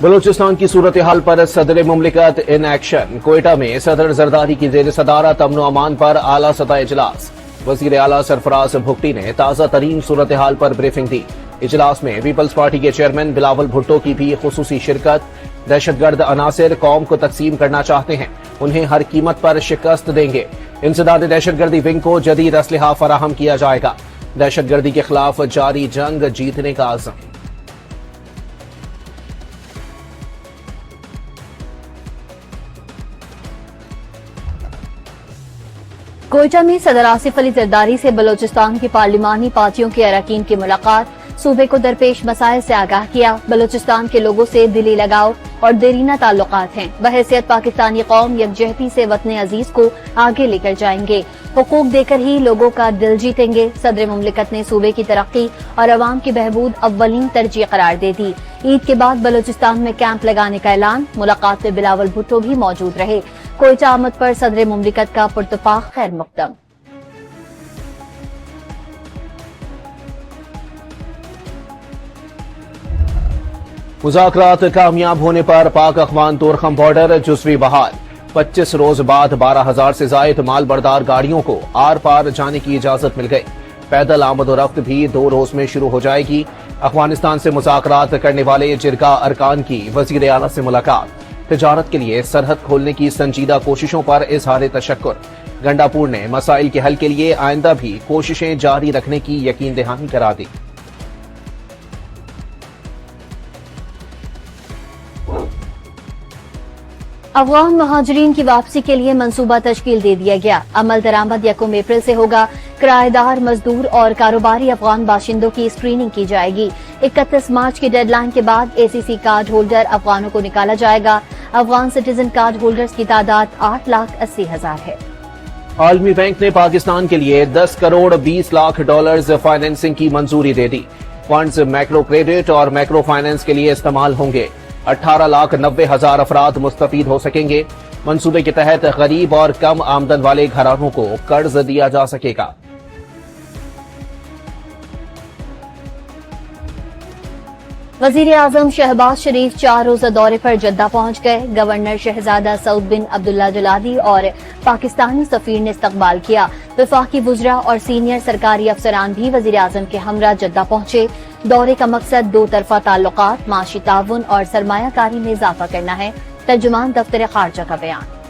بلوچستان کی صورتحال پر صدر مملکت ان ایکشن۔ کوئٹہ میں صدر زرداری کی زیر صدارت امن و امان پر اعلیٰ سطح اجلاس۔ وزیر اعلیٰ سرفراز بھگٹی نے تازہ ترین صورتحال پر بریفنگ دی۔ اجلاس میں پیپلز پارٹی کے چیئرمین بلاول بھٹو کی بھی خصوصی شرکت۔ دہشت گرد عناصر قوم کو تقسیم کرنا چاہتے ہیں، انہیں ہر قیمت پر شکست دیں گے۔ انسداد دہشت گردی ونگ کو جدید اسلحہ فراہم کیا جائے گا۔ دہشت گردی کے خلاف جاری جنگ جیتنے کا عزم۔ کوئٹہ میں صدر آصف علی زرداری سے بلوچستان کی پارلیمانی پارٹیوں کے اراکین کی ملاقات۔ صوبے کو درپیش مسائل سے آگاہ کیا۔ بلوچستان کے لوگوں سے دلی لگاؤ اور دیرینہ تعلقات ہیں۔ بحیثیت پاکستانی قوم یکجہتی سے وطن عزیز کو آگے لے کر جائیں گے۔ حقوق دے کر ہی لوگوں کا دل جیتیں گے۔ صدر مملکت نے صوبے کی ترقی اور عوام کی بہبود اولین ترجیح قرار دے دی۔ عید کے بعد بلوچستان میں کیمپ لگانے کا اعلان۔ ملاقات میں بلاول بھٹو بھی موجود رہے۔ کوئٹہ آمد پر صدر مملکت کا پرتپاق خیر مقدم۔ مذاکرات کامیاب ہونے پر پاک افغان تورخم بارڈر جزوی بحال۔ 25 روز بعد 12,000 سے زائد مال بردار گاڑیوں کو آر پار جانے کی اجازت مل گئی۔ پیدل آمد و رفت بھی 2 روز میں شروع ہو جائے گی۔ افغانستان سے مذاکرات کرنے والے جرگہ ارکان کی وزیر اعلیٰ سے ملاقات۔ تجارت کے لیے سرحد کھولنے کی سنجیدہ کوششوں پر اظہار تشکر۔ گنڈا پور نے مسائل کے حل کے لیے آئندہ بھی کوششیں جاری رکھنے کی یقین دہانی کرا دی۔ افغان مہاجرین کی واپسی کے لیے منصوبہ تشکیل دے دیا گیا۔ عمل درآمد 1 اپریل سے ہوگا۔ کرایہ دار، مزدور اور کاروباری افغان باشندوں کی اسکریننگ کی جائے گی۔ 31 مارچ کی ڈیڈ لائن کے بعد ACC کارڈ ہولڈر افغانوں کو نکالا جائے گا۔ افغان سٹیزن کارڈ ہولڈرز کی تعداد 8,80,000 ہے۔ عالمی بینک نے پاکستان کے لیے 10 کروڑ 20 لاکھ ڈالرز فائنینسنگ کی منظوری دے دی۔ فنڈز میکرو کریڈٹ اور میکرو فائنینس کے لیے استعمال ہوں گے۔ 18,90,000 افراد مستفید ہو سکیں گے۔ منصوبے کے تحت غریب اور کم آمدن والے گھرانوں کو قرض دیا جا سکے گا۔ وزیر اعظم شہباز شریف 4 روزہ دورے پر جدہ پہنچ گئے۔ گورنر شہزادہ سعود بن عبداللہ جلادی اور پاکستانی سفیر نے استقبال کیا۔ وفاقی وزراء اور سینئر سرکاری افسران بھی وزیر اعظم کے ہمراہ جدہ پہنچے۔ دورے کا مقصد 2 طرفہ تعلقات، معاشی تعاون اور سرمایہ کاری میں اضافہ کرنا ہے۔ ترجمان دفتر خارجہ کا بیان۔